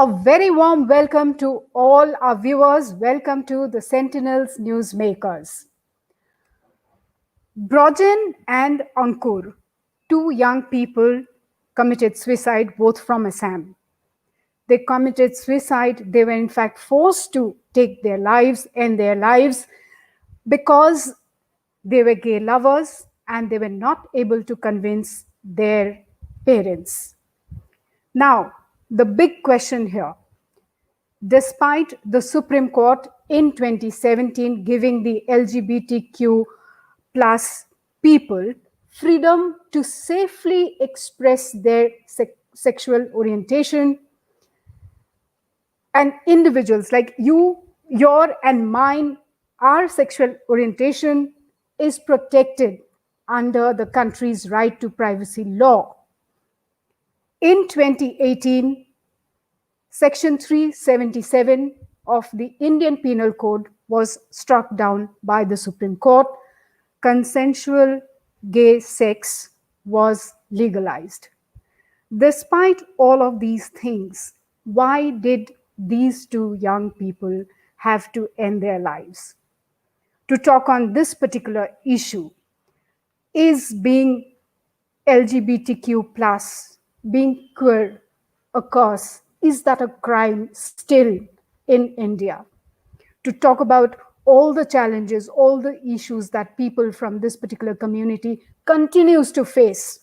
A very warm welcome to all our viewers. Welcome to the Sentinels Newsmakers. Brojan and Ankur, two young people, committed suicide, both from Assam. They committed suicide. They were in fact forced to take their lives, end their lives, because they were gay lovers and they were not able to convince their parents. Now, the big question here, despite the Supreme Court in 2017 giving the LGBTQ plus people freedom to safely express their sexual orientation, and individuals like you, your and mine, our sexual orientation is protected under the country's right to privacy law. In 2018, Section 377 of the Indian Penal Code was struck down by the Supreme Court. Consensual gay sex was legalized. Despite all of these things, why did these two young people have to end their lives? To talk on this particular issue, is being LGBTQ plus, being queer, a curse? Is that a crime still in India? To talk about all the challenges, all the issues that people from this particular community continues to face,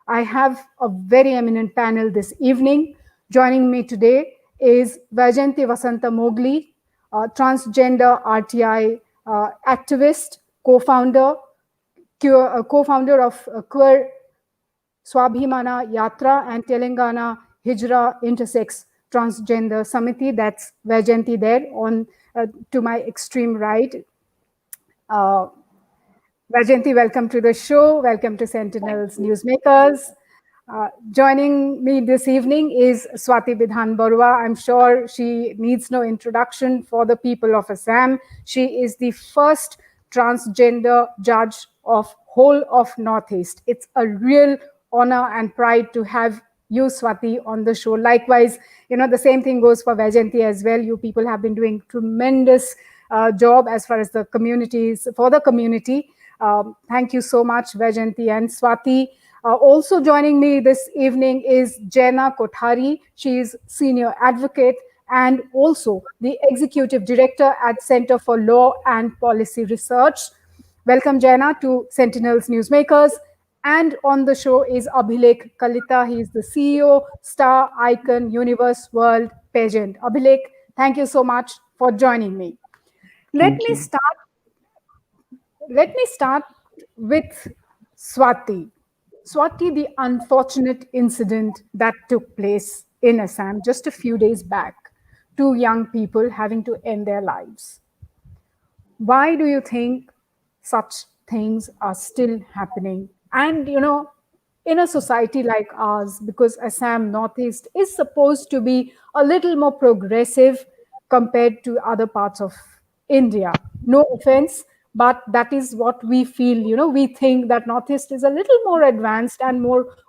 I have a very eminent panel this evening. Joining me today is Vyjayanti Vasanta Mogli, transgender RTI activist, co-founder of queer Swabhimana, Yatra, and Telangana Hijra Intersex Transgender Samiti. That's Vyjayanti there on to my extreme right. Vyjayanti, welcome to the show. Welcome to Sentinels Newsmakers. Joining me this evening is Swati Bidhan Barua. I'm sure she needs no introduction for the people of Assam. She is the first transgender judge of whole of Northeast. It's a real honor and pride to have you, Swati, on the show. Likewise, the same thing goes for Vyjayanti as well. You people have been doing tremendous job as far as the communities, for the community. Thank you so much, Vyjayanti and Swati. Also joining me this evening is Jayna Kothari. She is senior advocate and also the executive director at Center for Law and Policy Research. Welcome, Jayna, to Sentinels Newsmakers. And on the show is Abhilekh Kalita. He is the CEO, Star Icon Universe World Pageant. Abhilekh, thank you so much for joining me. Let me start with Swati. Swati, the unfortunate incident that took place in Assam just a few days back, two young people having to end their lives. Why do you think such things are still happening? And, in a society like ours, because Assam Northeast is supposed to be a little more progressive compared to other parts of India. No offense, but that is what we feel. We think that Northeast is a little more advanced and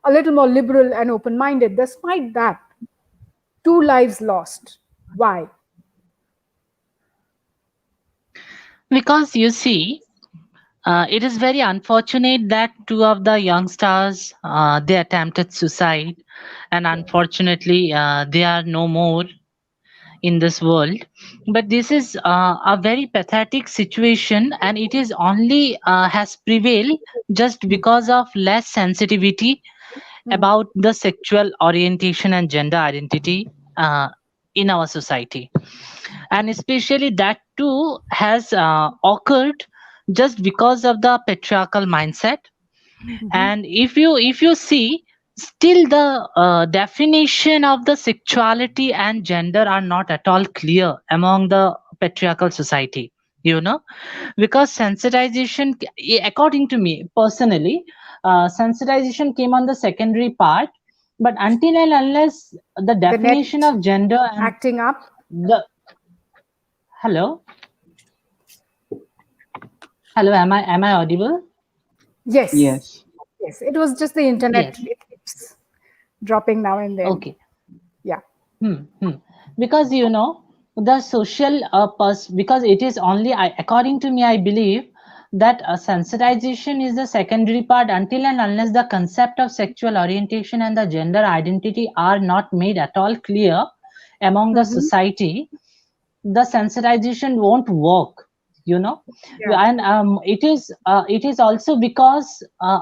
a little more liberal and open-minded. Despite that, two lives lost. Why? Because you see, it is very unfortunate that two of the youngsters, they attempted suicide, and unfortunately, they are no more in this world. But this is a very pathetic situation, and it is only has prevailed just because of less sensitivity about the sexual orientation and gender identity in our society, and especially that too has occurred just because of the patriarchal mindset. And if you see, still the definition of the sexuality and gender are not at all clear among the patriarchal society, because sensitization, according to me personally, sensitization came on the secondary part, but until and unless the definition of gender and acting up. Hello, am I audible? Yes. It was just the internet. Yes. It keeps dropping now and then. Okay. Yeah. Hmm, hmm. Because the social because it is only according to me, I believe that sensitization is the secondary part until and unless the concept of sexual orientation and the gender identity are not made at all clear among the Mm-hmm. society, the sensitization won't work. you know Yeah. and it is also because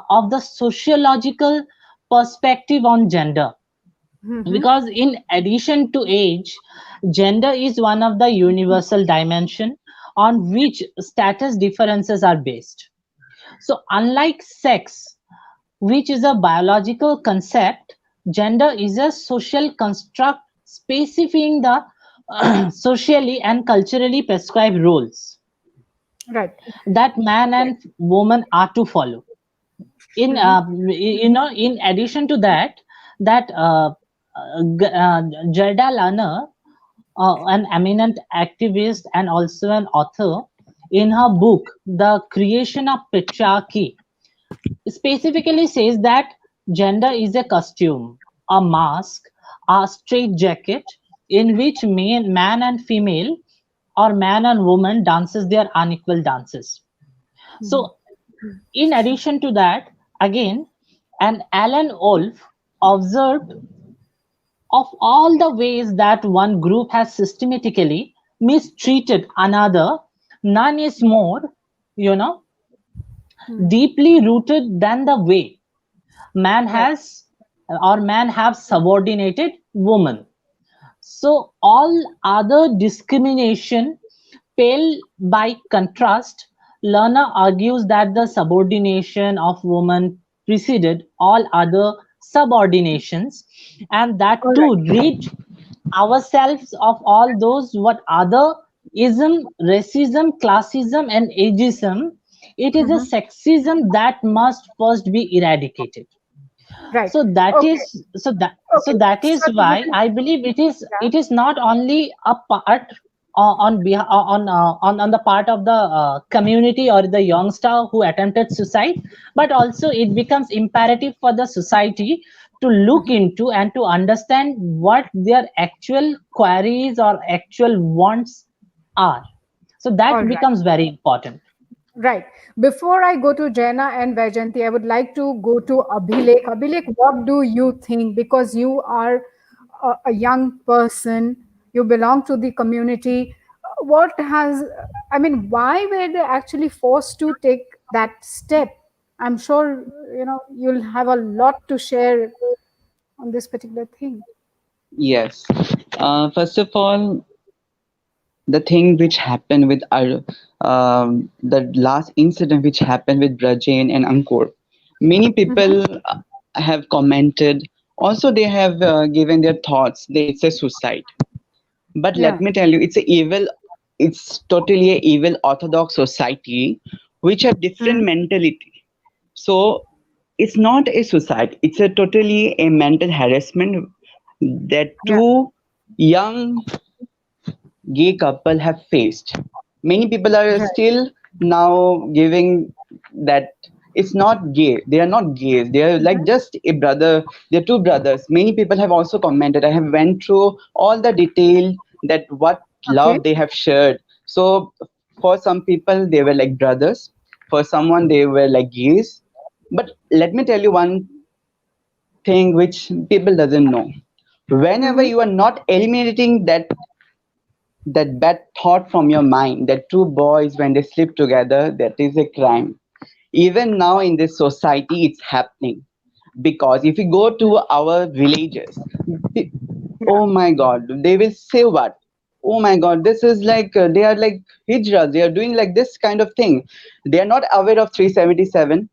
of the sociological perspective on gender, Mm-hmm. because in addition to age, gender is one of the universal dimension on which status differences are based. So unlike sex, which is a biological concept, gender is a social construct specifying the socially and culturally prescribed roles Right. that man and woman are to follow. In Mm-hmm. in addition to that, that Jayda Lana, an eminent activist and also an author, in her book The Creation of Patriarchy, specifically says that gender is a costume, a mask, a straitjacket in which man and female or man and woman dances their unequal dances. Mm-hmm. So in addition to that, again, an Alan Wolf observed of all the ways that one group has systematically mistreated another, none is more, you know, deeply rooted than the way man Right. has or man have subordinated woman. So all other discrimination pale by contrast. Lerner argues that the subordination of women preceded all other subordinations, and that All to right. rid ourselves of all those what other ism, racism, classism, and ageism, it is a Mm-hmm. sexism that must first be eradicated. Right. So that Okay. is so Okay. that is Swati, this why is I believe yeah. it is not only a part on the part of the community or the youngster who attempted suicide, but also it becomes imperative for the society to look Mm-hmm. into and to understand what their actual queries or actual wants are. So All that right. becomes very important. Right. Before I go to Jayna and Vyjayanti, I would like to go to Abhilekh. Abhilekh, what do you think? Because you are a young person, you belong to the community. What has, I mean, why were they actually forced to take that step? I'm sure, you'll have a lot to share on this particular thing. Yes. First of all, the thing which happened with our the last incident which happened with Brajain and Ankur, many Mm-hmm. people have commented. Also, they have given their thoughts. It's a suicide. But let Yeah. me tell you, it's a evil. It's totally a evil orthodox society which have different Mm-hmm. mentality. So it's not a suicide. It's a totally a mental harassment that Yeah. two young gay couple have faced. Many people are Right. still now giving that it's not gay. They are not gays. They are like Mm-hmm. just a brother. They're two brothers. Many people have also commented. I have went through all the detail that what Okay. love they have shared. So for some people they were like brothers. For someone they were like gays. But let me tell you one thing which people doesn't know. Whenever Mm-hmm. you are not eliminating that bad thought from your mind that two boys when they sleep together, that is a crime. Even now in this society it's happening, because if you go to our villages, pe- Yeah. oh my god, they will say what, oh my god, this is like they are like hijra, they are doing like this kind of thing. They are not aware of 377.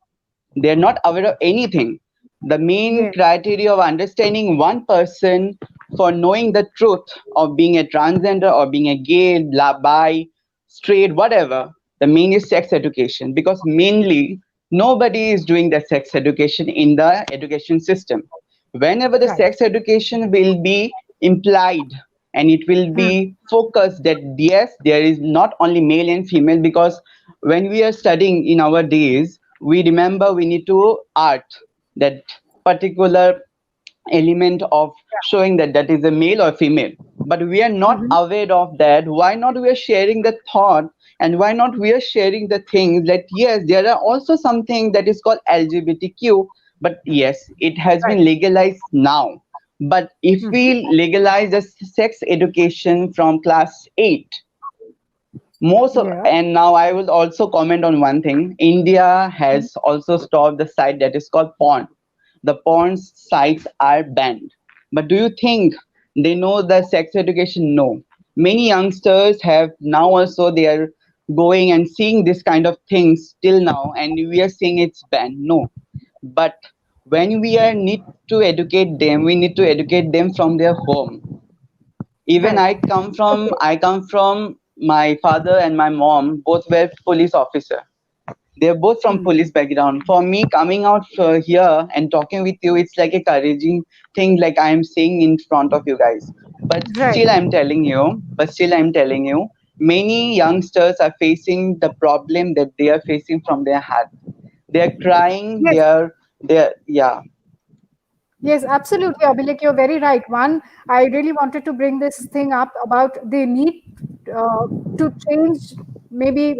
They're not aware of anything. The main Yes. criteria of understanding one person for knowing the truth of being a transgender or being a gay, bi, straight, whatever, the main is sex education, because mainly nobody is doing the sex education in the education system. Whenever the Right. sex education will be implied and it will Hmm. be focused that yes, there is not only male and female, because when we are studying in our days, we remember we need to art that particular element of showing that that is a male or female, but we are not Mhm. aware of that. Why not we are sharing the thought, and why not we are sharing the things that yes, there are also something that is called LGBTQ, but yes, it has Right. been legalized now. But if Mhm. we legalize the sex education from class 8, most of, Yeah. and now I will also comment on one thing. India Mhm. has also stopped the site that is called porn. The porn sites are banned. But do you think they know the sex education? No. Many youngsters have now also they are going and seeing this kind of things till now, and we are saying it's banned. No. But when we are need to educate them, we need to educate them from their home. Even Right. I Okay. come from my father and my mom both were police officer. They're both from Mm. police background. For me, coming out here and talking with you, it's like a encouraging thing, like I am saying in front of you guys. But Right. still, I'm telling you, many youngsters are facing the problem that they are facing from their heart. They are crying. Yes. Yeah. Yes, absolutely, Abhilekh, you're very right. One, I really wanted to bring this thing up about the need to change, maybe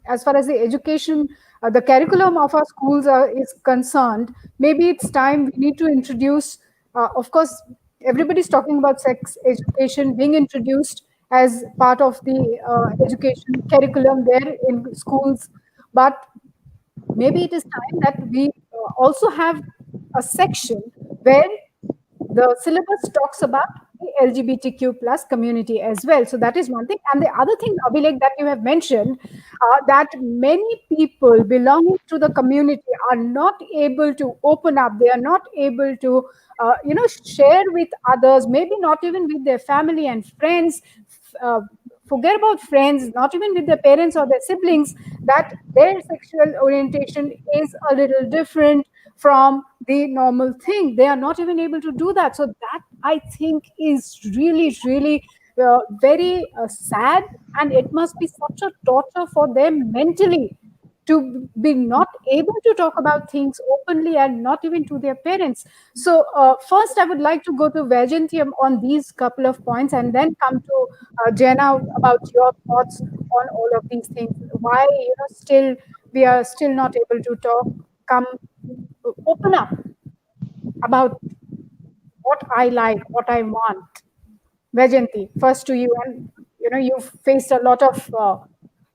as far as the education, the curriculum of our schools is concerned. Maybe it's time we need to introduce, of course, everybody's talking about sex education being introduced as part of the education curriculum there in schools. But maybe it is time that we also have a section where the syllabus talks about the LGBTQ plus community as well. So that is one thing. And the other thing, Abhilekh, that you have mentioned, that many people belonging to the community are not able to open up. They are not able to, share with others. Maybe not even with their family and friends. Uh, Forget about friends, not even with their parents or their siblings, that their sexual orientation is a little different from the normal thing. They are not even able to do that. So that, I think, is really, really very sad, and it must be such a torture for them mentally to be not able to talk about things openly and not even to their parents. So, first, I would like to go to Vyjayanti on these couple of points and then come to Jayna about your thoughts on all of these things. Why, still we are still not able to talk, come, open up about what I like, what I want. Vyjayanti, first to you, and you've faced a lot of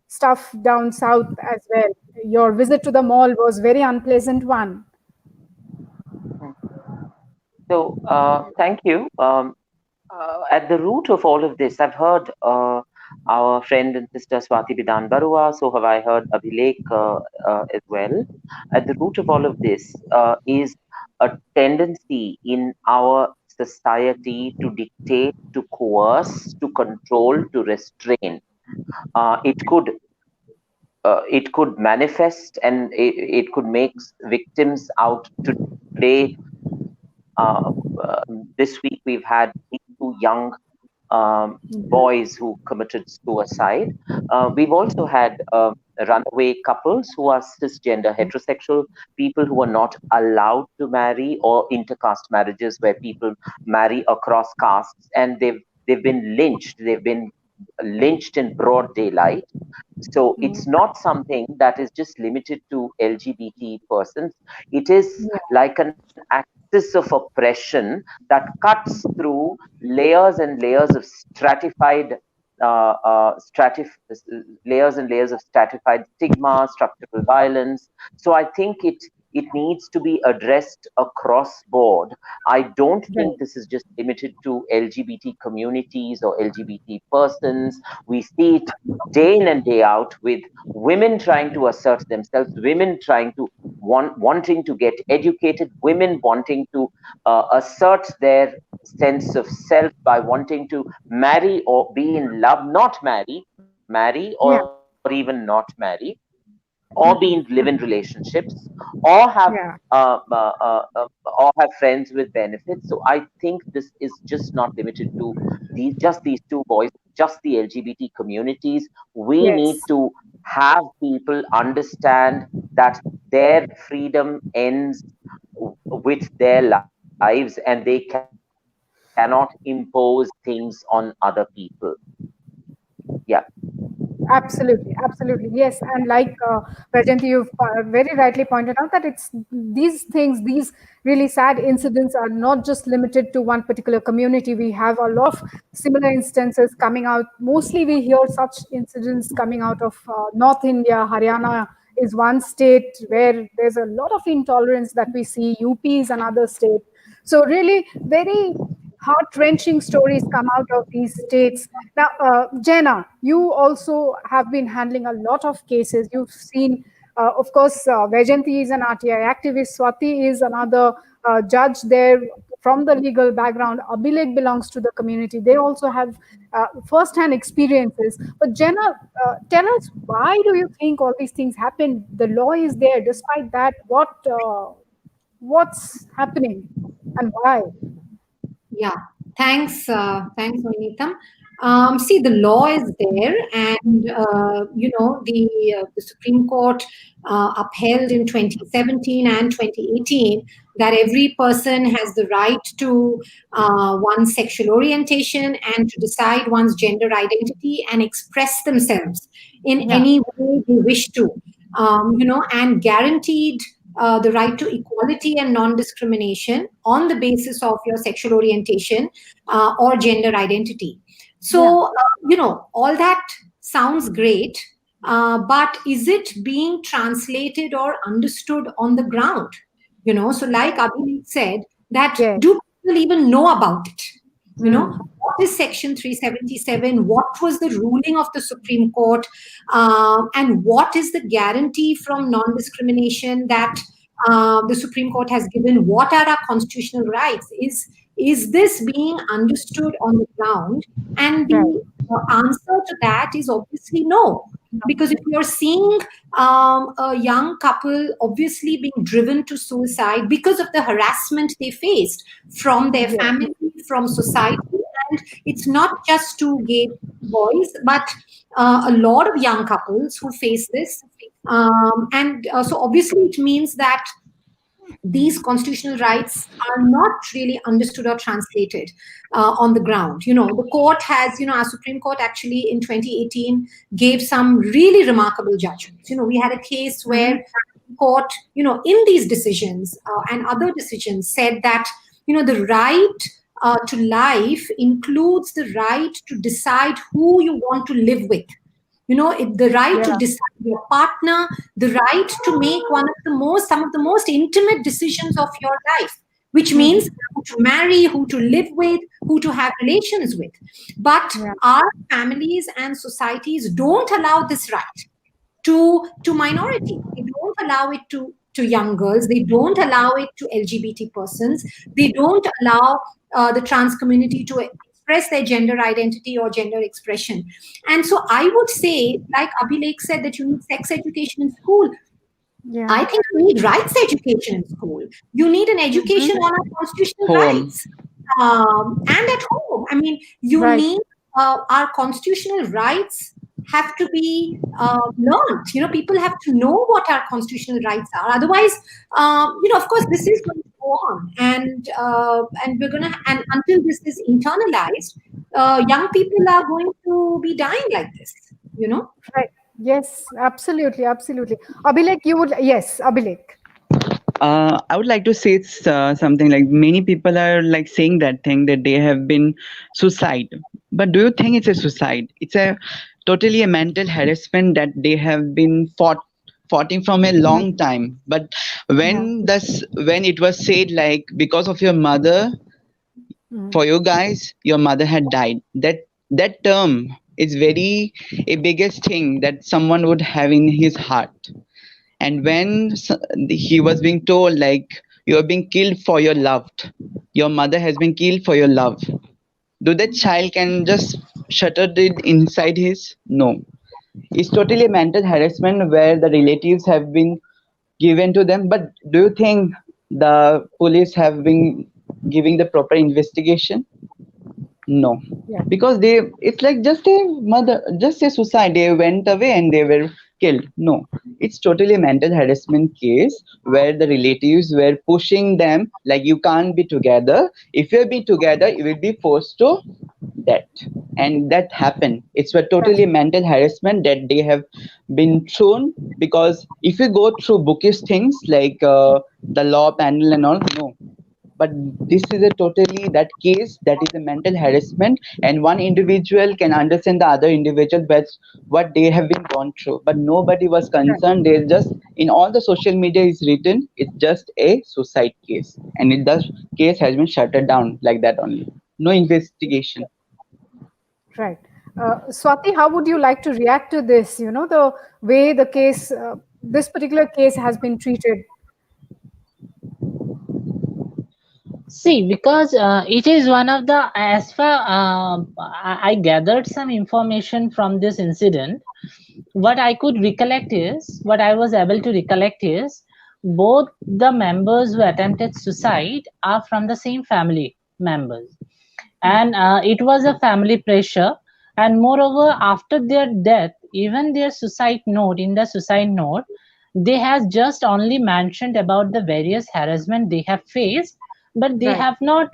stuff down south as well. Your visit to the mall was very unpleasant one. So, thank you. At the root of all of this, I've heard our friend and sister Swati Bidhan Barua, so have I heard Abhilekh as well. At the root of all of this is a tendency in our society to dictate, to coerce, to control, to restrain. It could manifest, and it could make victims out today. This week we've had these two young Mhm. boys who committed suicide. We've also had runaway couples who are cisgender heterosexual people who are not allowed to marry, or intercaste marriages where people marry across castes, and they've been lynched. They've been lynched in broad daylight. So it's not something that is just limited to LGBT persons. It is Yeah, like an axis of oppression that cuts through layers and layers of stratified layers and layers of stratified stigma, structural violence. So I think it needs to be addressed across board. I don't think right. this is just limited to LGBT communities or LGBT persons. We see it day in and day out with women trying to assert themselves, women trying to wanting to get educated, women wanting to assert their sense of self by wanting to marry or be in love, not marry or Yeah. even not marry, or be in live-in Mhm. relationships, or have Yeah. or have friends with benefits. So I think this is just not limited to these two boys, just the LGBT communities. We need Yes. to have people understand that their freedom ends with their life. lives, and they cannot impose things on other people. Yeah. Absolutely, absolutely. Yes. And like Vyjayanti, you've very rightly pointed out that it's these things, these really sad incidents are not just limited to one particular community. We have a lot of similar instances coming out. Mostly we hear such incidents coming out of North India. Haryana is one state where there's a lot of intolerance that we see. UP is another state. So really very heart-wrenching stories come out of these states. Now, Jayna, you also have been handling a lot of cases. You've seen, of course, Vyjayanti is an RTI activist. Swati is another judge there from the legal background. Abhilekh belongs to the community. They also have first-hand experiences. But Jayna, tell us, why do you think all these things happen? The law is there. Despite that, what's happening and why? Yeah, thanks, Oineetom. See, the law is there, and the Supreme Court upheld in 2017 and 2018 that every person has the right to one's sexual orientation and to decide one's gender identity and express themselves in any way they wish to, and guaranteed the right to equality and non-discrimination on the basis of your sexual orientation or gender identity. So, all that sounds great, but is it being translated or understood on the ground? So like Abhilekh said, that do people even know about it? What is Section 377? What was the ruling of the Supreme Court? And what is the guarantee from non-discrimination that the Supreme Court has given? What are our constitutional rights? Is this being understood on the ground? And the answer to that is obviously no. Because if you're seeing a young couple obviously being driven to suicide because of the harassment they faced from their family, from society, and it's not just two gay boys, but a lot of young couples who face this. So obviously it means that these constitutional rights are not really understood or translated on the ground. The court has, our Supreme Court actually in 2018 gave some really remarkable judgments. We had a case where the court, in these decisions and other decisions said that, the right to life includes the right to decide who you want to live with. The right to decide your partner, the right to make some of the most intimate decisions of your life, which means who to marry, who to live with, who to have relations with. But our families and societies don't allow this right to minorities. They don't allow it to young girls. They don't allow it to LGBT persons. They don't allow the trans community to express their gender identity or gender expression. And so I would say, like Abhilekh said, that you need sex education in school. I think you need rights education in school. You need an education on our constitutional rights. And at home. I mean, you need our constitutional rights have to be learned. People have to know what our constitutional rights are. Otherwise, of course, this is going to go on, and we're gonna, and until this is internalized, young people are going to be dying like this. Right. Yes. Absolutely. Absolutely. Abhilekh, Abhilekh. I would like to say something like many people are like saying that thing that they have been suicide. But do you think it's a suicide? It's a totally a mental harassment that they have been fighting from a long time. But when it was said like because of your mother, for you guys, your mother had died. That term is very a biggest thing that someone would have in his heart. And when he was being told like you are being killed for your love, your mother has been killed for your love, do that child can just shutter it inside his? No. It's totally a mental harassment where the relatives have been given to them. But do you think the police have been giving the proper investigation? No. Because it's like just a suicide. They went away and they were killed. No, it's totally a mental harassment case where the relatives were pushing them like you can't be together. If you'll be together, you will be forced to death. And that happened. It's a totally mental harassment that they have been thrown, because if you go through bookish things like the law panel and all, no, but this is a totally that case that is a mental harassment, and one individual can understand the other individual but what they have been gone through, but nobody was concerned. They just, in all the social media is written, it's just a suicide case, and it does case has been shuttered down like that only, no investigation. Right. Swati, how would you like to react to this? The way the case, this particular case has been treated. See, because it is one of the, as far I gathered some information from this incident, what I could recollect is, what I was able to recollect is, both the members who attempted suicide are from the same family members. And it was a family pressure. And moreover, after their death, even their suicide note, in the suicide note, they has just only mentioned about the various harassment they have faced, but they have not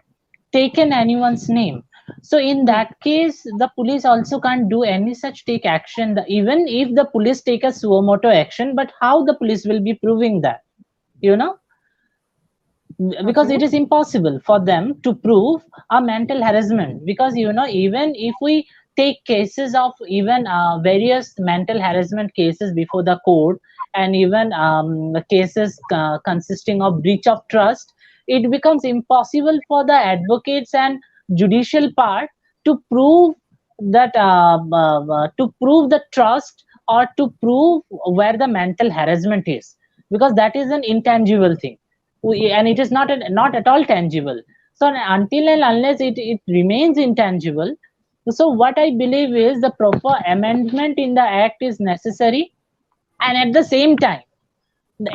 taken anyone's name. So in that case, the police also can't do any such take action. Even if the police take a suo moto action, but how the police will be proving that, because it is impossible for them to prove a mental harassment, because even if we take cases of even various mental harassment cases before the court, and even the cases consisting of breach of trust, it becomes impossible for the advocates and judicial part to prove that to prove the trust, or to prove where the mental harassment is, because that is an intangible thing, and it is not at all tangible. So until and unless it remains intangible, so what I believe is the proper amendment in the act is necessary. And at the same time,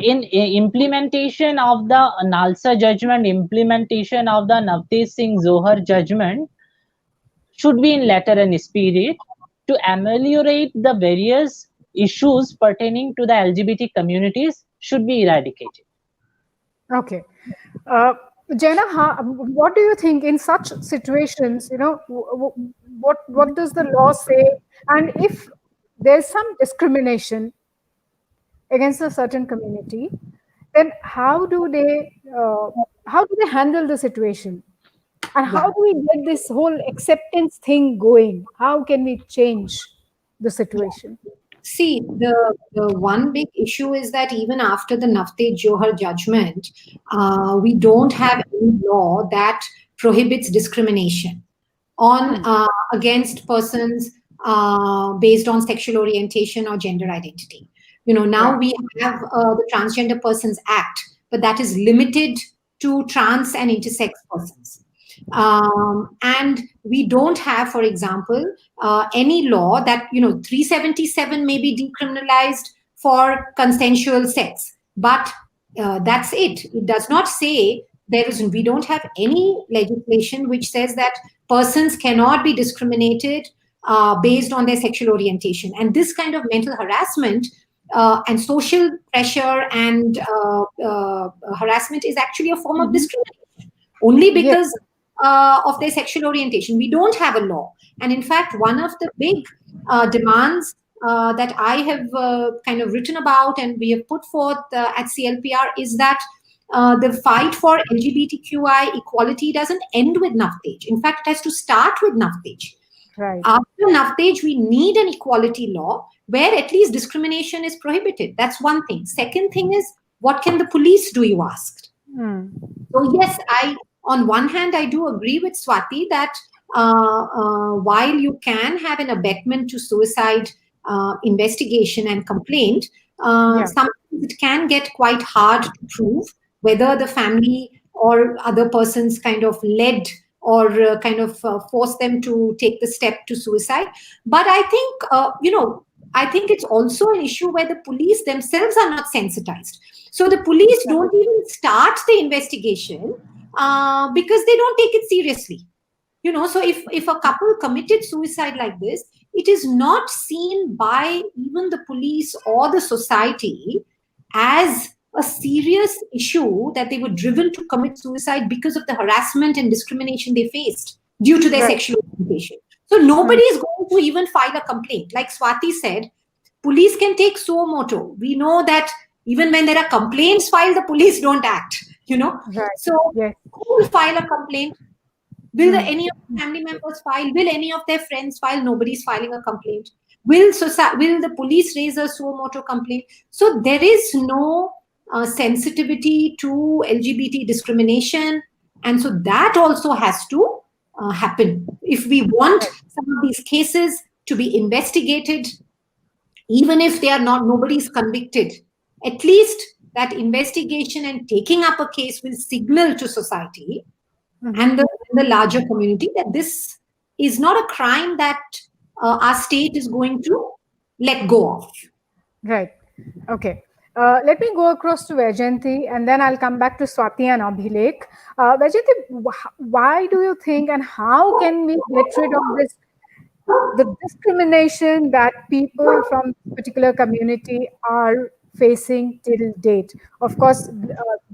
in implementation of the Nalsa judgment, implementation of the Navtesh Singh Zohar judgment should be in letter and spirit, to ameliorate the various issues pertaining to the LGBT communities should be eradicated. Okay. Jayna, what do you think in such situations? What does the law say? And if there's some discrimination against a certain community, then how do they handle the situation? And how do we get this whole acceptance thing going? How can we change the situation? See, the one big issue is that even after the Navtesh Johar judgment, we don't have any law that prohibits discrimination on against persons based on sexual orientation or gender identity. Now we have the Transgender Persons Act, but that is limited to trans and intersex persons. And we don't have, for example, any law that 377 may be decriminalized for consensual sex, but that's it. It does not say we don't have any legislation which says that persons cannot be discriminated based on their sexual orientation. And this kind of mental harassment and social pressure and harassment is actually a form of discrimination, only because of their sexual orientation. We don't have a law. And in fact, one of the big demands that I have kind of written about and we have put forth at CLPR is that the fight for LGBTQI equality doesn't end with Navtesh. In fact, it has to start with Navtesh. Right. After Navtesh, we need an equality law where at least discrimination is prohibited. That's one thing. Second thing is, what can the police do, you asked? So yes, on one hand, I do agree with Swati that while you can have an abetment to suicide investigation and complaint, sometimes it can get quite hard to prove whether the family or other persons kind of led or kind of forced them to take the step to suicide. But I think, I think it's also an issue where the police themselves are not sensitized. So the police don't even start the investigation because they don't take it seriously. So if a couple committed suicide like this, it is not seen by even the police or the society as a serious issue that they were driven to commit suicide because of the harassment and discrimination they faced due to their sexual orientation. So nobody is going to even file a complaint. Like Swati said, police can take suo moto. We know that even when there are complaints filed, the police don't act. So who will file a complaint? Will any of the family members file? Will any of their friends file? Nobody's filing a complaint. Will the police raise a suo moto complaint? So there is no sensitivity to LGBT discrimination, and so that also has to happen. If we want some of these cases to be investigated, even if they are not, nobody's convicted, at least that investigation and taking up a case will signal to society and the larger community that this is not a crime that our state is going to let go of. Right. Okay. Let me go across to Vyjayanti, and then I'll come back to Swati and Abhilekh. Vyjayanti, why do you think, and how can we get rid of this, the discrimination that people from particular community are facing till date? Of course,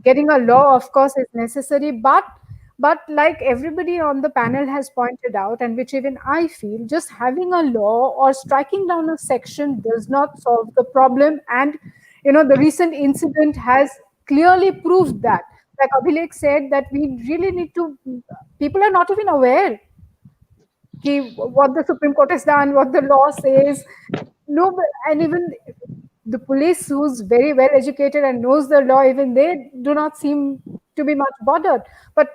getting a law, of course, is necessary, but like everybody on the panel has pointed out, and which even I feel, just having a law or striking down a section does not solve the problem. And the recent incident has clearly proved that. Like Abhilekh said, that we really need to, people are not even aware what the Supreme Court has done, what the law says. No, and even the police, who's very well educated and knows the law, even they do not seem to be much bothered. But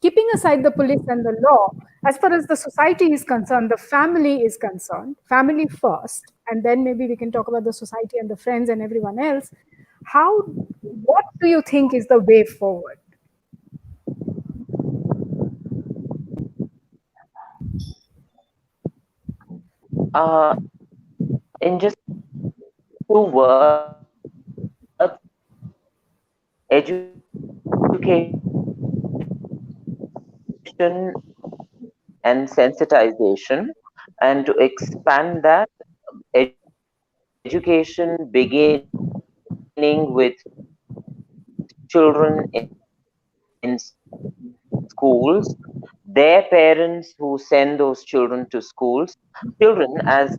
keeping aside the police and the law, as far as the society is concerned, the family is concerned, family first, and then maybe we can talk about the society and the friends and everyone else. What do you think is the way forward? In just 2 words, education and sensitization, and to expand that, education beginning with children in schools, their parents who send those children to schools, children as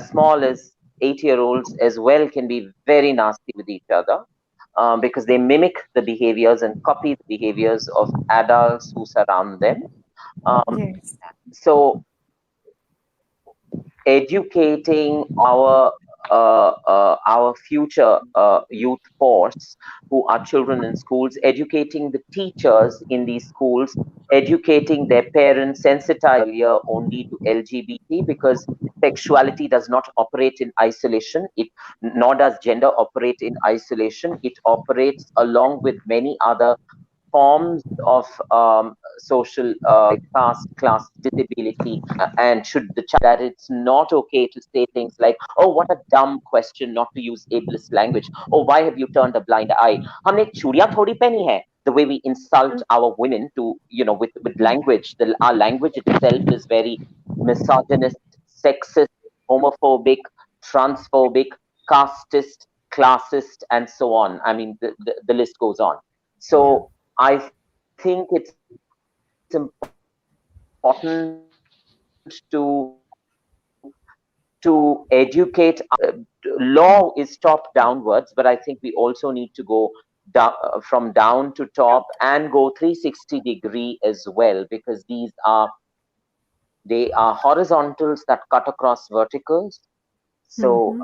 small as 8-year-olds as well can be very nasty with each other, because they mimic the behaviors and copy the behaviors of adults who surround them. So educating our future youth force who are children in schools, educating the teachers in these schools, educating their parents, sensitize earlier only to LGBT, because sexuality does not operate in isolation. Nor does gender operate in isolation. It operates along with many other forms of social caste, class, disability, and should the child that it's not okay to say things like, "Oh, what a dumb question," not to use ableist language. "Oh, why have you turned a blind eye? हमने चूड़ियां थोड़ी पहनी है." The way we insult our women to, with language, our language itself is very misogynist, sexist, homophobic, transphobic, casteist, classist, and so on. I mean, the list goes on. So I think it's important to educate. Law is top downwards, but I think we also need to go from down to top and go 360-degree as well, because they are horizontals that cut across verticals. So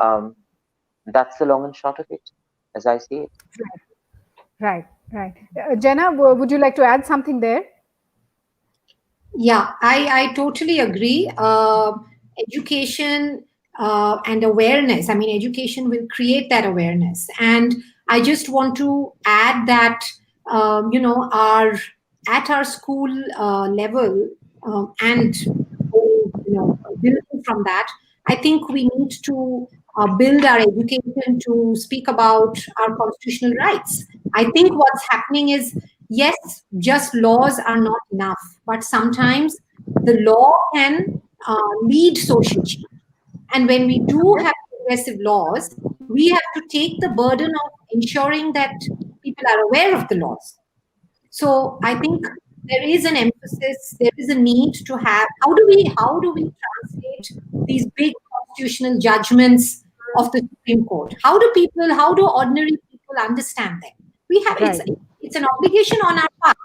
that's the long and short of it, as I see it. Right. Jayna, would you like to add something there? Yeah, I totally agree. Education and awareness. I mean, education will create that awareness. And I just want to add that, at our school level, and building from that, I think we need to build our education to speak about our constitutional rights. I think what's happening is yes, just laws are not enough, but sometimes the law can lead social change. And when we do have progressive laws, we have to take the burden of ensuring that people are aware of the laws. So I think there is an emphasis, there is a need to have, how do we translate these big constitutional judgments of the Supreme Court? How do ordinary people understand them? We have Right. it's an obligation on our part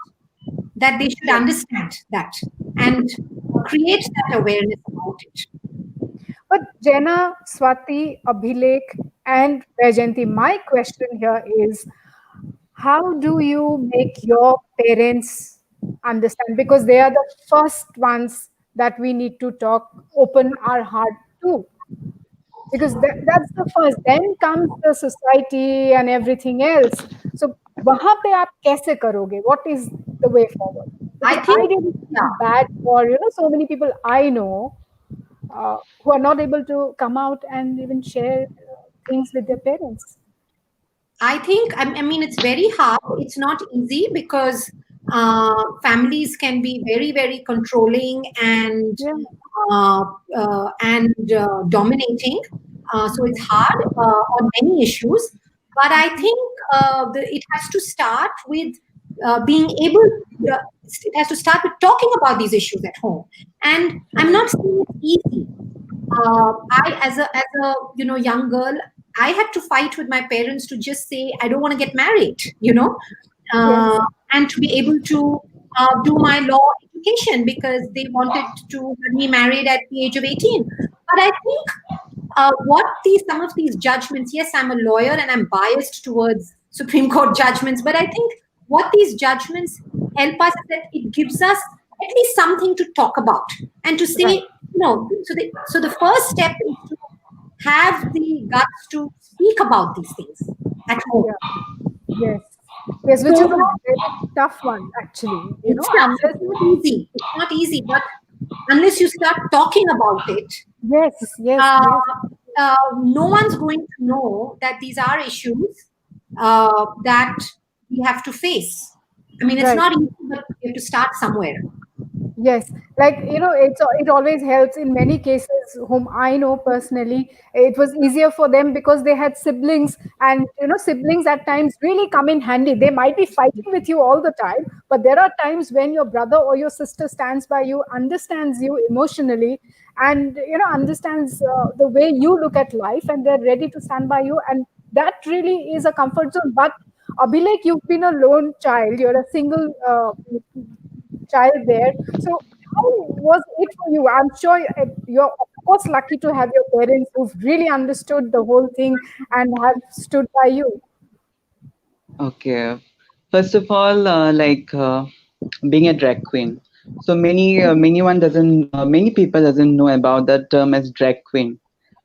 that they should understand that and create that awareness about it. But Jayna, Swati, Abhilekh, and Vyjayanti, my question here is, how do you make your parents understand? Because they are the first ones that we need to talk, open our heart to. Because that's the first. Then comes the society and everything else. So, वहाँ पे आप कैसे करोगे? What is the way forward? I Because I think, really feel yeah, bad for so many people I know who are not able to come out and even share things with their parents. I mean, it's very hard. It's not easy because families can be very, very controlling Yeah, and dominating. So it's hard on many issues. But I think it has to start with being able. It has to start with talking about these issues at home. And I'm not saying it's easy. I, as a young girl, I had to fight with my parents to just say I don't want to get married, yes, and to be able to do my law education because they wanted to have me married at the age of 18. But I think what these some of these judgments, yes, I'm a lawyer and I'm biased towards Supreme Court judgments, but I think what these judgments help us is that it gives us at least something to talk about and to say, right. so the first step is to have the guts to speak about these things at home. Yeah, yes, yes, which is So a very tough one, actually. it's tough. Unless, It's not easy. It's not easy, but unless you start talking about it, yes, yes, uh, yes, no one's going to know that these are issues that we have to face. I mean, it's right. not easy, but you have to start somewhere. Yes, like it always helps in many cases. Whom I know personally, it was easier for them because they had siblings, and siblings at times really come in handy. They might be fighting with you all the time, but there are times when your brother or your sister stands by you, understands you emotionally, and understands the way you look at life, and they're ready to stand by you, and that really is a comfort zone. But Abhilekh, you've been a lone child. You're a single child there. So how was it for you? I'm sure you're of course lucky to have your parents who've really understood the whole thing and have stood by you. Okay. First of all, being a drag queen. So many people doesn't know about the term as drag queen.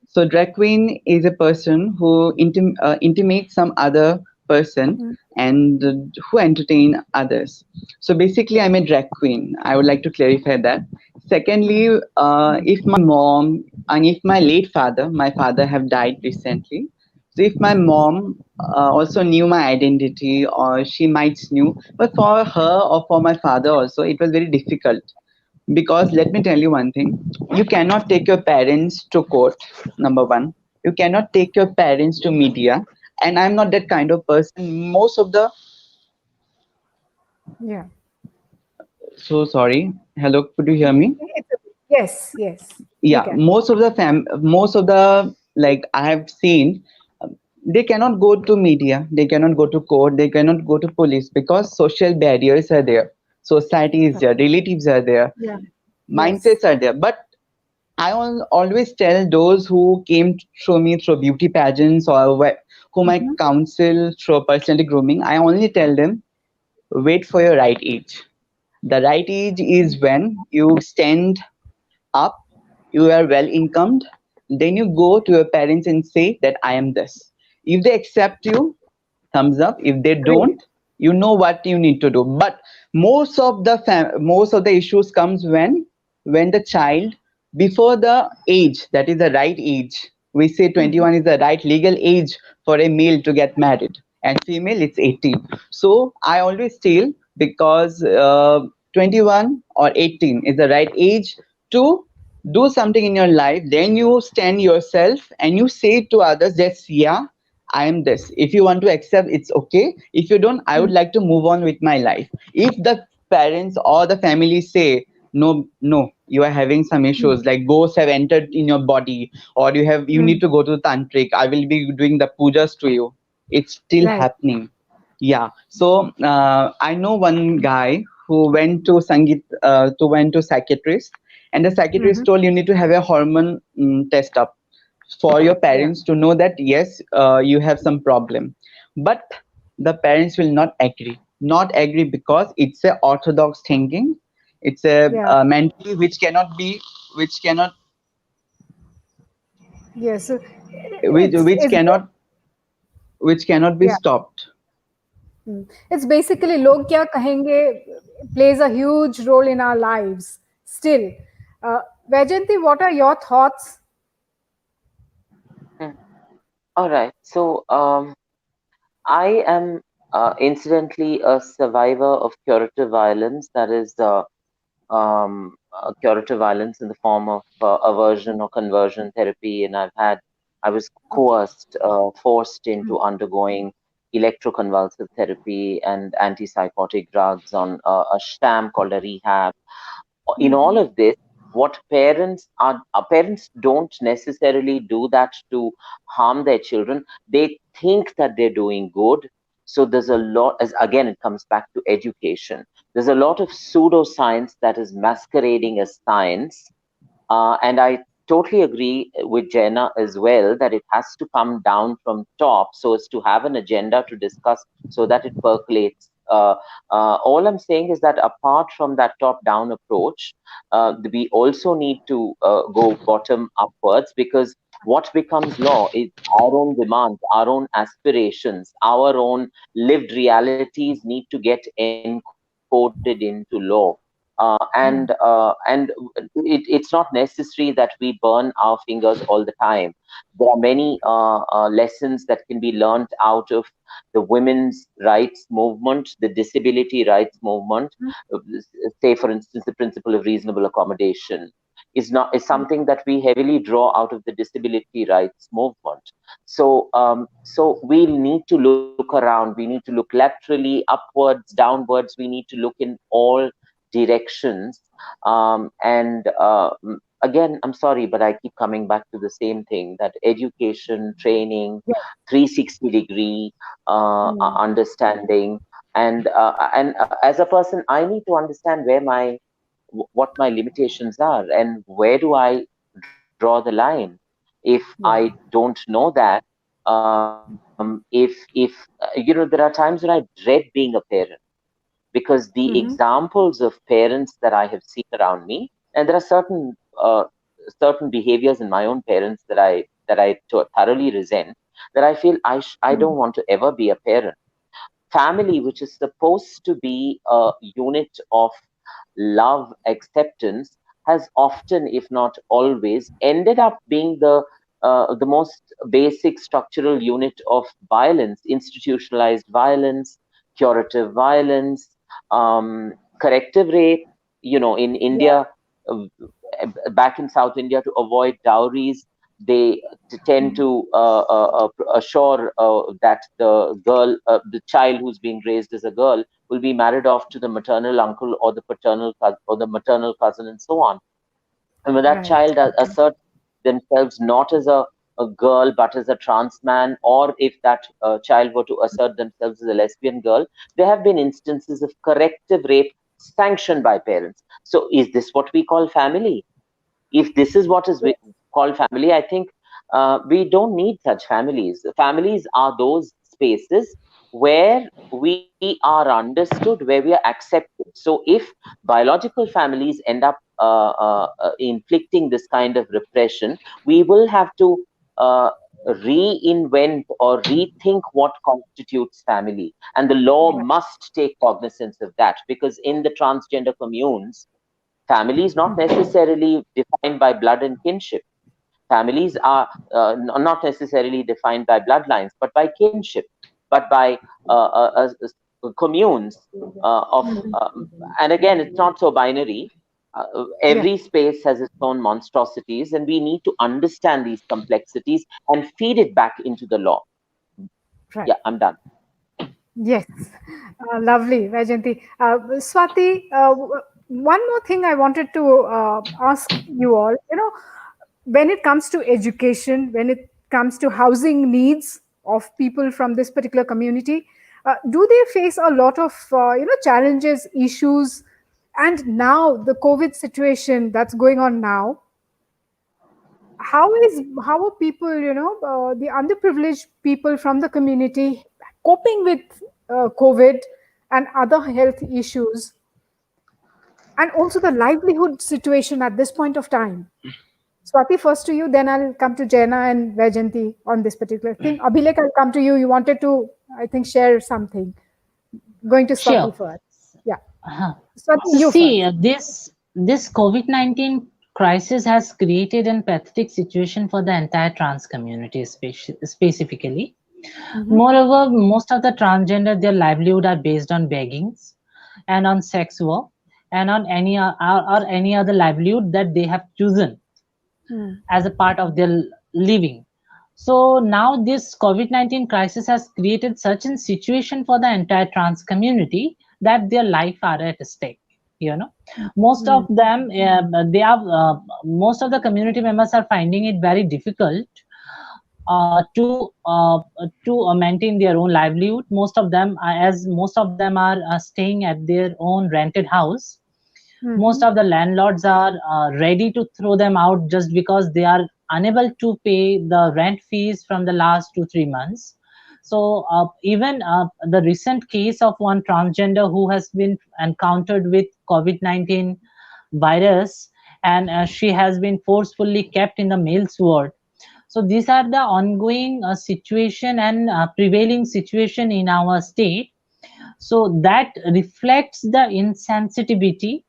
So drag queen is a person who intimates some other person Mhm. and who entertain others. So basically, I'm a drag queen. I would like to clarify that. Secondly, if my mom and if my father have died recently. So if my mom also knew my identity or she might knew, but for her or for my father also, it was very difficult because let me tell you one thing, you cannot take your parents to court, number one. You cannot take your parents to media. And I'm not that kind of person. Most of the Yeah. so sorry. Hello, could you hear me? Yes, yes, we Yeah, can. most of the like I have seen, they cannot go to media, they cannot go to court, they cannot go to police because social barriers are there. Society is Right. there, relatives are there, Yeah. Yes. mindsets are there. But always tell those who came through me through beauty pageants or whom I Mhm. counsel through personality grooming, I only tell them wait for your right age. The right age is when you stand up, you are well incomed, then you go to your parents and say that I am this. If they accept you, thumbs up. If they Great. don't, you know what you need to do. But most of the issues comes when the child before the age, that is the right age. We say Mhm. 21 is the right legal age for a male to get married, and female it's 18. So I always tell because 21 or 18 is the right age to do something in your life. Then you stand yourself and you say to others that, yeah, I am this. If you want to accept, it's okay. If you don't, I would like to move on with my life. If the parents or the family say, no, no, you are having some issues, like ghosts have entered in your body, or you need to go to tantric, I will be doing the pujas to you, it's still Right. happening. Yeah. So I know one guy who went to psychiatrist, and the psychiatrist told you need to have a hormone test up for your Yeah. parents to know that yes, you have some problem. But the parents will not agree because it's a orthodox thinking. It's a Yeah. mentally which cannot Yes. So which which it's cannot which cannot be yeah. stopped. It's basically log kya kahenge plays a huge role in our lives still. Vajanti, what are your thoughts? Hmm. All right. So, I am incidentally a survivor of curative violence, that is, curative violence in the form of aversion or conversion therapy. And I was Okay. coerced, forced into undergoing electroconvulsive therapy and antipsychotic drugs on a sham called a rehab. In all of this, what parents don't necessarily do that to harm their children. They think that they're doing good. So there's a lot, as again it comes back to education, there's a lot of pseudoscience that is masquerading as science. And I totally agree with Jayna as well that it has to come down from top so as to have an agenda to discuss so that it percolates. All I'm saying is that apart from that top down approach, we also need to go bottom upwards, because what becomes law is our own demands, our own aspirations, our own lived realities need to get encoded into law. And it's not necessary that we burn our fingers all the time. There are many lessons that can be learned out of the women's rights movement, the disability rights movement. Uh, Say, for instance, the principle of reasonable accommodation is something that we heavily draw out of the disability rights movement. So we need to look around. We need to look laterally, upwards, downwards. We need to look in all directions. And again, I'm sorry, but I keep coming back to the same thing, that education, training, Yeah. 360 degree understanding. And as a person, I need to understand what my limitations are and where do I draw the line. If I Yeah. don't know that, there are times when I dread being a parent, because the examples of parents that I have seen around me, and there are certain behaviors in my own parents that I thoroughly resent, that I feel I don't want to ever be a parent. Family, which is supposed to be a unit of love, acceptance, has often, if not always, ended up being the most basic structural unit of violence, institutionalized violence, curative violence, corrective rape. In Yeah. India, uh, back in South India, to avoid dowries, they tend to assure that the child who's being raised as a girl, will be married off to the maternal uncle or the or the maternal cousin, and so on. And when that Right. child asserts themselves not as a girl but as a trans man, or if that child were to assert themselves as a lesbian girl, there have been instances of corrective rape sanctioned by parents. So, is this what we call family? If this is what is called family, I think we don't need such families. Families are those spaces where we are understood, where we are accepted. So if biological families end up inflicting this kind of repression, we will have to uh, reinvent or rethink what constitutes family. And the law must take cognizance of that, because in the transgender communes, family is not necessarily defined by blood and kinship. Families are not necessarily defined by bloodlines, but by kinship, but by communes of, and again, it's not so binary. Yeah. Every space has its own monstrosities, and we need to understand these complexities and feed it back into the law. Right. Yeah, I'm done. Yes, lovely, Vyjayanti. Swati, one more thing I wanted to ask you all. When it comes to education, when it comes to housing needs of people from this particular community, do they face a lot of challenges, issues, and now the COVID situation that's going on now? How are people, the underprivileged people from the community coping with COVID and other health issues, and also the livelihood situation at this point of time? Swati, first to you, then I'll come to Jayna and Vyjayanti on this particular thing. Abhilekh, I'll come to you. You wanted to, I think, share something. Going to Swati Sure. first. Yeah. Uh-huh. Swati, So you see, first. this COVID-19 crisis has created an pathetic situation for the entire trans community, specifically. Moreover, most of the transgender, their livelihood are based on beggings and on sex work and on or any other livelihood that they have chosen as a part of their living. So now this COVID-19 crisis has created such a situation for the entire trans community that their life are at stake. Most of them, most of the community members are finding it very difficult to maintain their own livelihood. Most of them, as most of them are staying at their own rented house, most of the landlords are ready to throw them out just because they are unable to pay the rent fees from the last 2-3 months. So even the recent case of one transgender who has been encountered with COVID-19 virus, and she has been forcefully kept in the male's ward. So these are the ongoing situation and prevailing situation in our state. So that reflects the insensitivity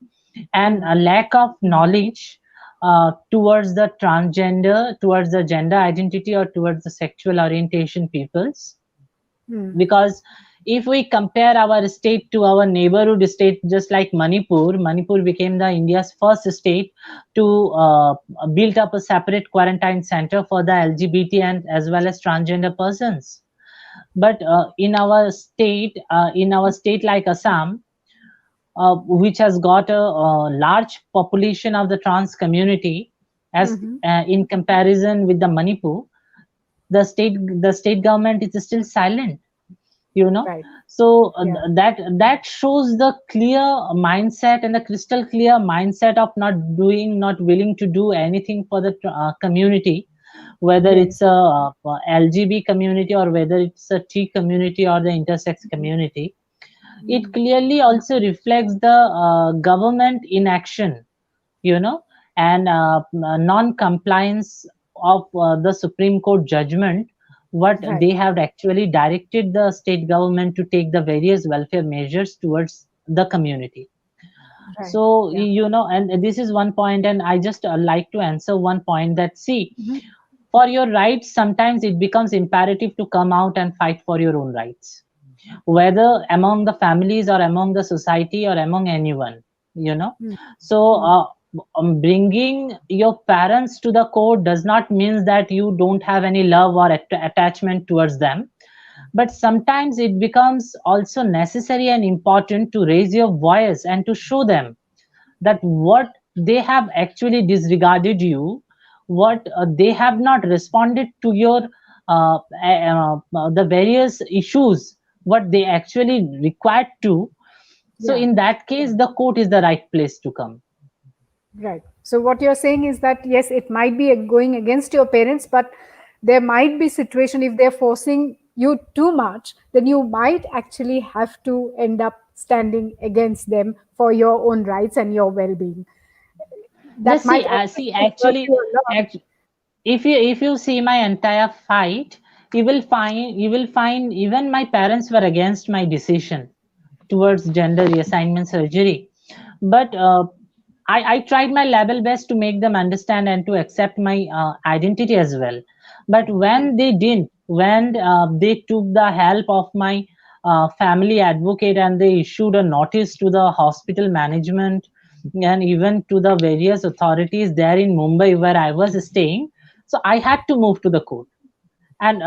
and a lack of knowledge towards the transgender, towards the gender identity, or towards the sexual orientation peoples. Because if we compare our state to our neighborhood state, just like Manipur became the India's first state to build up a separate quarantine center for the LGBT and as well as transgender persons. But in our state like Assam, which has got a large population of the trans community, as in comparison with the Manipur, the state government is still silent. Right. So Yeah. that shows the clear mindset and the crystal clear mindset of not willing to do anything for the community, whether it's Yes. a LGB community or whether it's a T community or the intersex community. It clearly also reflects the government inaction, and non-compliance of the Supreme Court judgment, what Right. they have actually directed the state government to take the various welfare measures towards the community. Right. So Yeah. and this is one point, and I just like to answer one point that, see, for your rights sometimes it becomes imperative to come out and fight for your own rights, whether among the families or among the society or among anyone. So bringing your parents to the court does not mean that you don't have any love or attachment towards them, but sometimes it becomes also necessary and important to raise your voice and to show them that what they have actually disregarded you, what they have not responded to your the various issues what they actually required to. So Yeah. in that case the court is the right place to come. Right. So what you're saying is that yes, it might be going against your parents, but there might be situation if they're forcing you too much, then you might actually have to end up standing against them for your own rights and your well-being. That Just might see actually hurt actually, you a lot. if you see my entire fight, you will find even my parents were against my decision towards gender reassignment surgery, but I tried my level best to make them understand and to accept my identity as well. But when they didn't, when they took the help of my family advocate, and they issued a notice to the hospital management and even to the various authorities there in Mumbai where I was staying. So I had to move to the court, and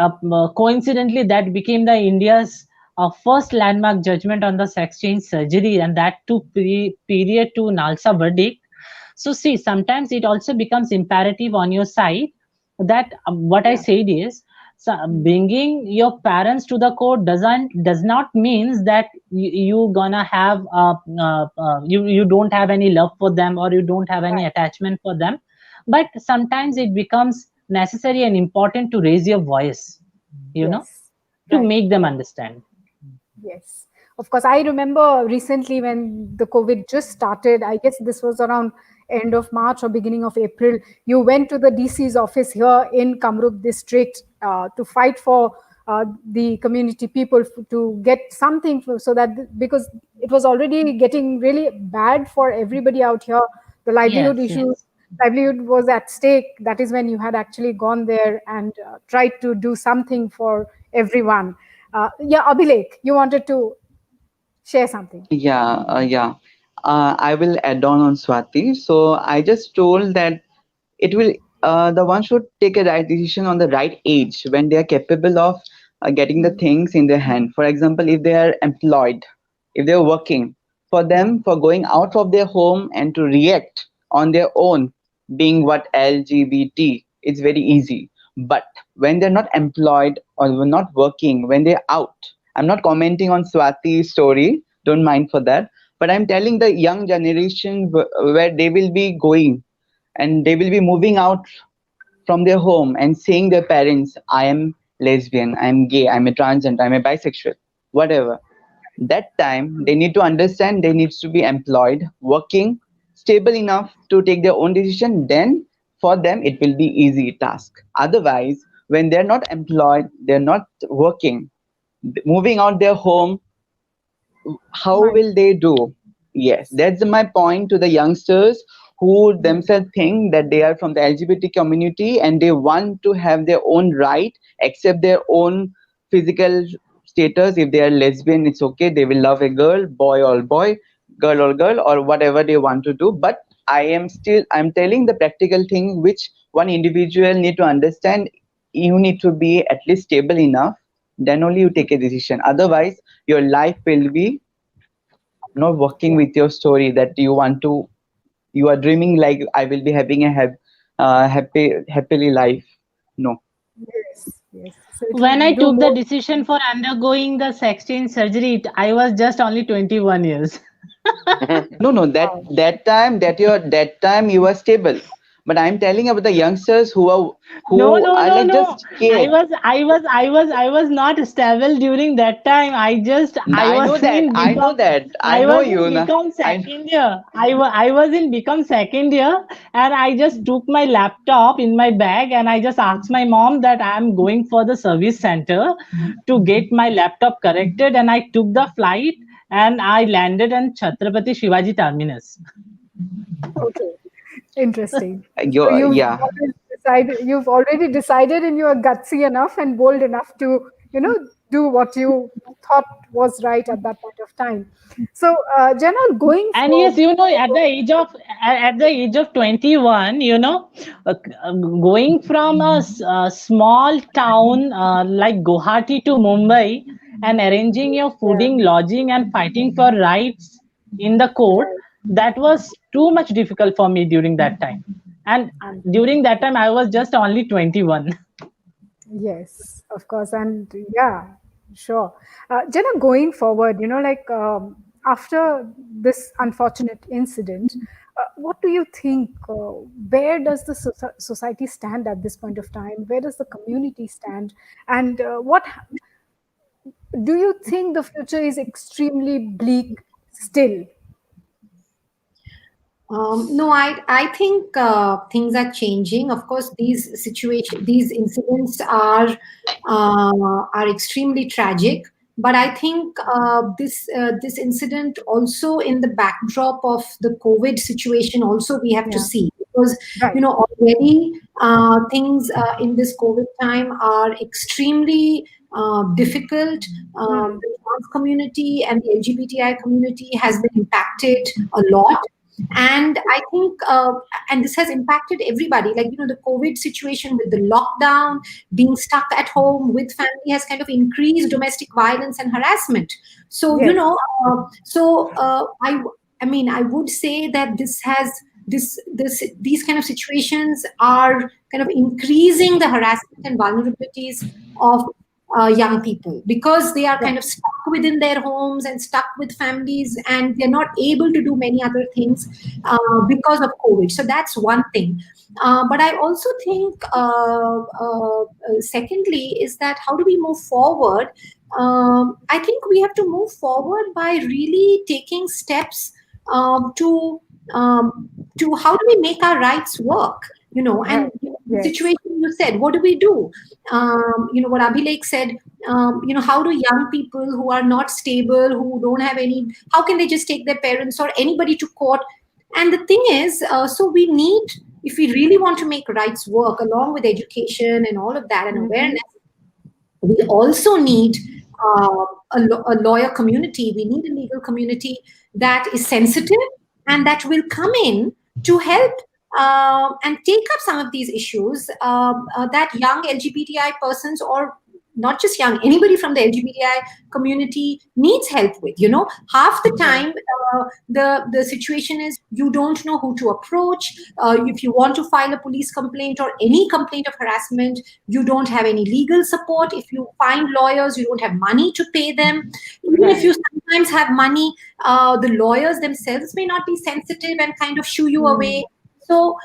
coincidentally that became the India's first landmark judgment on the sex change surgery, and that took period to Nalsa verdict. So see, sometimes it also becomes imperative on your side that what I said is, so bringing your parents to the court does not means that you gonna have you don't have any love for them, or you don't have any attachment for them, but sometimes it becomes necessary and important to raise your voice, Yes. to Right. make them understand. Yes. Of course, I remember recently when the COVID just started, I guess this was around end of March or beginning of April, you went to the DC's office here in Kamrup district to fight for the community people to get something so that, because it was already getting really bad for everybody out here. The livelihood Yes, issues, yes. livelihood was at stake. That is when you had actually gone there and tried to do something for everyone. Yeah, Abhilekh, you wanted to share something. Yeah. I will add on Swati. So I just told that it will the one should take a right decision on the right age when they are capable of getting the things in their hand. For example, if they are employed, if they are working, for them for going out of their home and to react on their own, being what LGBT, it's very easy. But when they're not employed or not working, when they're out, I'm not commenting on Swati's story, don't mind for that, but I'm telling the young generation where they will be going and they will be moving out from their home and saying their parents, I am lesbian, I am gay, I'm a transgender, I'm a bisexual, whatever. That time they need to understand they needs to be employed, working, stable enough to take their own decision. Then for them it will be easy task. Otherwise, when they're not employed, they're not working, moving out their home, how Right. will they do? Yes, that's my point to the youngsters who themselves think that they are from the LGBT community and they want to have their own right, accept their own physical status. If they are lesbian, it's okay. They will love a girl, boy, girl or girl, or whatever they want to do. But I'm telling the practical thing which one individual need to understand. You need to be at least stable enough, then only you take a decision. Otherwise, your life will be not working with your story that you are dreaming like I will be having a happily life. No. Yes, yes. So it will When I do took the more. decision for undergoing the sex change surgery, I was just only 21 years. No, Wow. that time you were stable. But I'm telling about the youngsters No, who no, are no, like no. just scared. I was not stable during that time. I I know was that. in I know become, that. I I know was in you now. become I second year. I was in become second year, and I just took my laptop in my bag, and I just asked my mom that I am going for the service center to get my laptop corrected, and I took the flight, and I landed in Chhatrapati Shivaji Terminus. Okay. Interesting. So you yeah. you've already decided and you are gutsy enough and bold enough to, do what you thought was right at that point of time. So, Jana, going And yes, for, at the age of 21, going from a small town like Guwahati to Mumbai, and arranging your yeah, fooding, lodging, and fighting for rights in the court, right. that was too much difficult for me during that time. And And during that time, I was just only 21. yes, of course. And yeah, sure. Jenna, going forward, after this unfortunate incident, what do you think? Where does the society stand at this point of time? Where does the community stand? And what do you think the future is extremely bleak still? No, I think things are changing. Of course, these incidents are extremely tragic. But I think this incident also in the backdrop of the COVID situation also we have to Yeah, see, because right. already things in this COVID time are extremely difficult. The trans community and the LGBTI community has been impacted a lot. And I think, and this has impacted everybody. Like, the COVID situation with the lockdown, being stuck at home with family has kind of increased domestic violence and harassment. So, Yes. I mean, I would say that these kind of situations are kind of increasing the harassment and vulnerabilities of young people, because they are kind of stuck within their homes and stuck with families, and they're not able to do many other things because of COVID. So that's one thing. But I also think, secondly, is that how do we move forward? I think we have to move forward by really taking steps to how do we make our rights work? And the Yes. situation you said, what do we do? What Abhilekh said, how do young people who are not stable, who don't have any, how can they just take their parents or anybody to court? And the thing is, so we need, if we really want to make rights work, along with education and all of that and awareness, we also need a lawyer community. We need a legal community that is sensitive and that will come in to help and take up some of these issues that young LGBTI persons, or not just young, anybody from the LGBTI community needs help with. Half the time, the situation is you don't know who to approach. If you want to file a police complaint or any complaint of harassment, you don't have any legal support. If you find lawyers, you don't have money to pay them. Even if you sometimes have money, the lawyers themselves may not be sensitive and kind of shoo you away. So,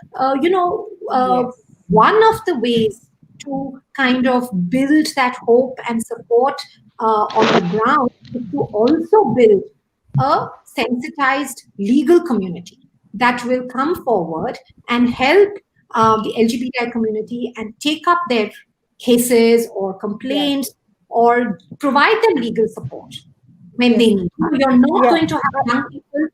one of the ways to kind of build that hope and support on the ground is to also build a sensitized legal community that will come forward and help the LGBTI community and take up their cases or complaints or provide them legal support when they need. You're not going to have young people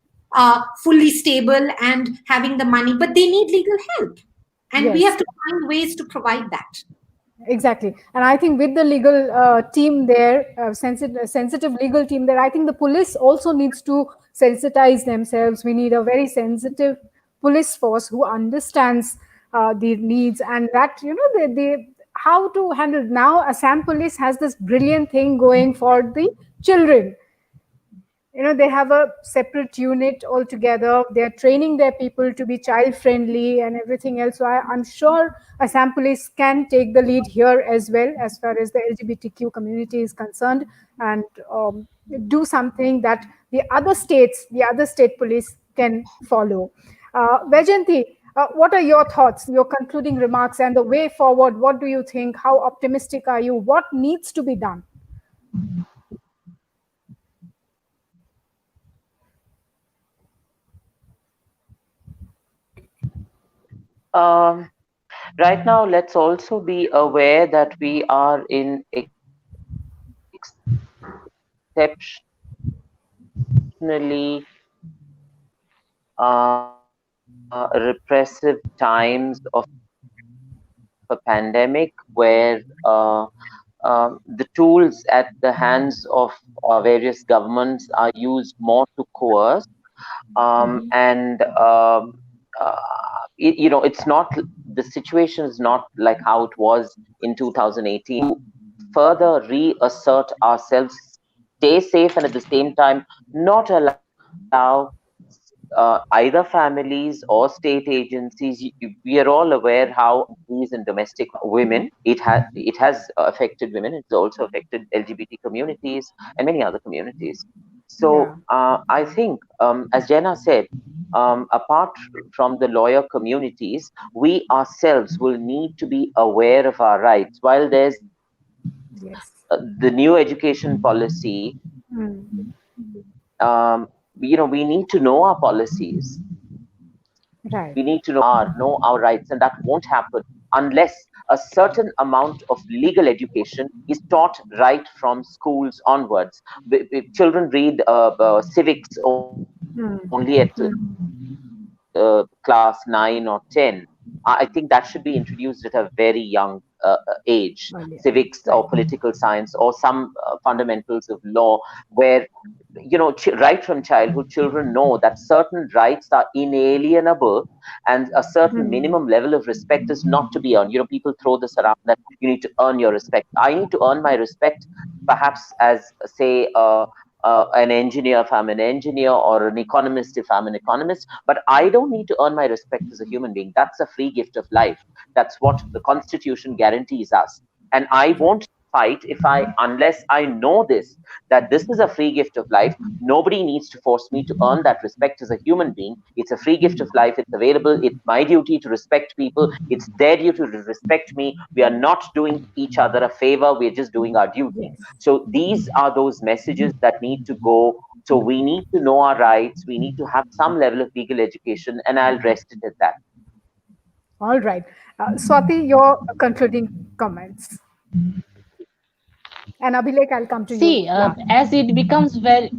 fully stable and having the money, but they need legal help. And we have to find ways to provide that. Exactly. And I think with the legal team there, sensitive legal team there, I think the police also needs to sensitize themselves. We need a very sensitive police force who understands the needs, and that, they how to handle. Now Assam police has this brilliant thing going for the children. They have a separate unit altogether. They're training their people to be child friendly and everything else. So I'm sure Assam police can take the lead here as well, as far as the LGBTQ community is concerned, and do something that the other state police can follow. Vyjayanti, what are your thoughts, your concluding remarks, and the way forward? What do you think? How optimistic are you? What needs to be done? Right now, let's also be aware that we are in exceptionally repressive times of a pandemic, where the tools at the hands of various governments are used more to coerce, and it's not, the situation is not like how it was in 2018. To further reassert ourselves, stay safe, and at the same time not allow either families or state agencies. We are all aware how these and domestic women, it has affected women. It's also affected LGBT communities and many other communities. So I think, as Jayna said, apart from the lawyer communities, we ourselves will need to be aware of our rights. While there's the new education policy, we need to know our policies. We need to know our rights, and that won't happen unless a certain amount of legal education is taught right from schools onwards. Children read civics only at class 9 or 10. I think that should be introduced at a very young age, Earlier. civics Right. or political science or some fundamentals of law, where right from childhood, children know that certain rights are inalienable and a certain minimum level of respect is not to be earned. People throw this around that you need to earn your respect. I need to earn my respect, perhaps as, say, an engineer if I'm an engineer, or an economist if I'm an economist, but I don't need to earn my respect as a human being. That's a free gift of life. That's what the Constitution guarantees us. And I won't fight unless I know this, that this is a free gift of life. Nobody needs to force me to earn that respect as a human being. It's a free gift of life. It's available. It's my duty to respect people. It's their duty to respect me. We are not doing each other a favor. We're just doing our duty. Yes. So these are those messages that need to go. So we need to know our rights. We need to have some level of legal education, and I'll rest it at that. All right. Swati, your concluding comments. And Abhilekh, I'll come to you. See, as it becomes very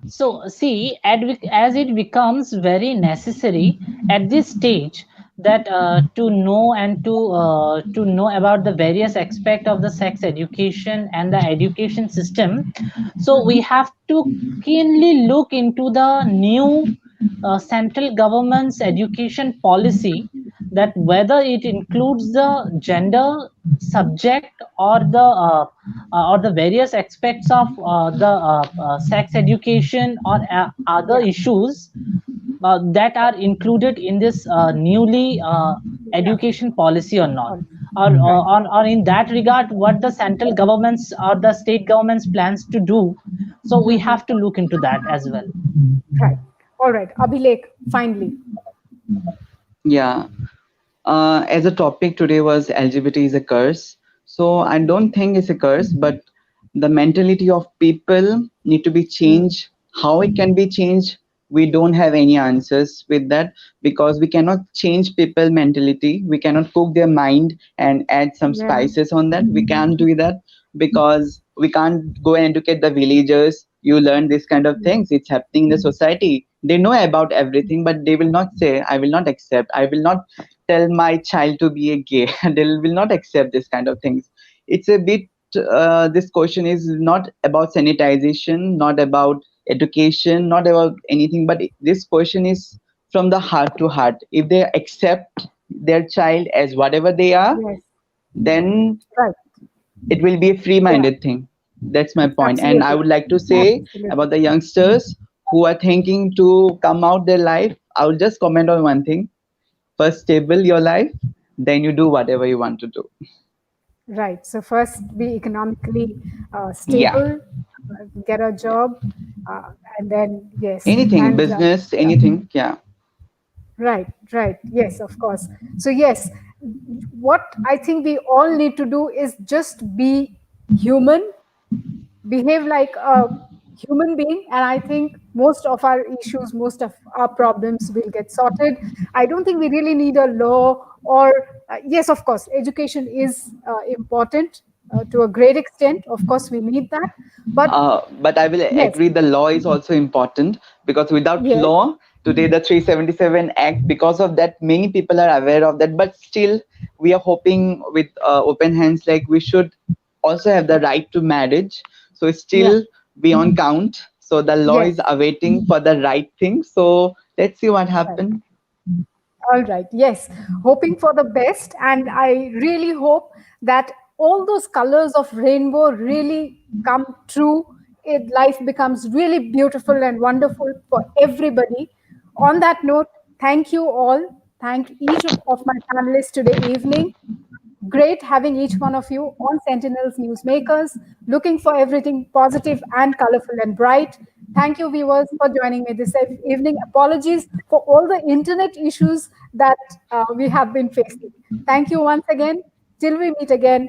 so see, as it becomes very necessary at this stage that to know about the various aspect of the sex education and the education system, so we have to keenly look into the new central government's education policy, that whether it includes the gender subject or the various aspects of the sex education or other issues that are included in this newly education policy or not, or in that regard what the central governments or the state governments plans to do. So we have to look into that as well. Right. All right. Abhilekh, finally. Yeah. As a topic today was LGBT is a curse. So I don't think it's a curse, but the mentality of people need to be changed. How it can be changed, we don't have any answers with that, because we cannot change people mentality. We cannot cook their mind and add some spices on that. We can't do that, because we can't go and educate the villagers. You learn this kind of things. It's happening in the society. They know about everything, but they will not say, I will not accept. I will not tell my child to be a gay. They will not accept this kind of things. It's a bit, this question is not about sanitization, not about education, not about anything, but this question is from the heart to heart. If they accept their child as whatever they are, then it will be a free-minded thing. That's my point. And I would like to say about the youngsters who are thinking to come out their life, I will just comment on one thing. First, stable your life, then you do whatever you want to do. Right. So first, be economically stable, get a job, and then anything, and, business, anything. Yeah. Right. Right. Yes, of course. So yes, what I think we all need to do is just be human, behave like a human being, and I think most of our issues, most of our problems will get sorted. I don't think we really need a law, or yes, of course, education is important to a great extent. Of course, we need that, but I will agree the law is also important, because without law today, the 377 Act, because of that many people are aware of that, but still we are hoping with open hands, like we should also have the right to marriage. So it's still beyond count. So the law is awaiting for the right thing. So let's see what happens. All right. Yes. Hoping for the best. And I really hope that all those colors of rainbow really come true. Life becomes really beautiful and wonderful for everybody. On that note, thank you all. Thank each of my panelists today evening. Great having each one of you on Sentinels Newsmakers, looking for everything positive and colorful and bright. Thank you, viewers, for joining me this evening. Apologies for all the internet issues that we have been facing. Thank you once again. Till we meet again,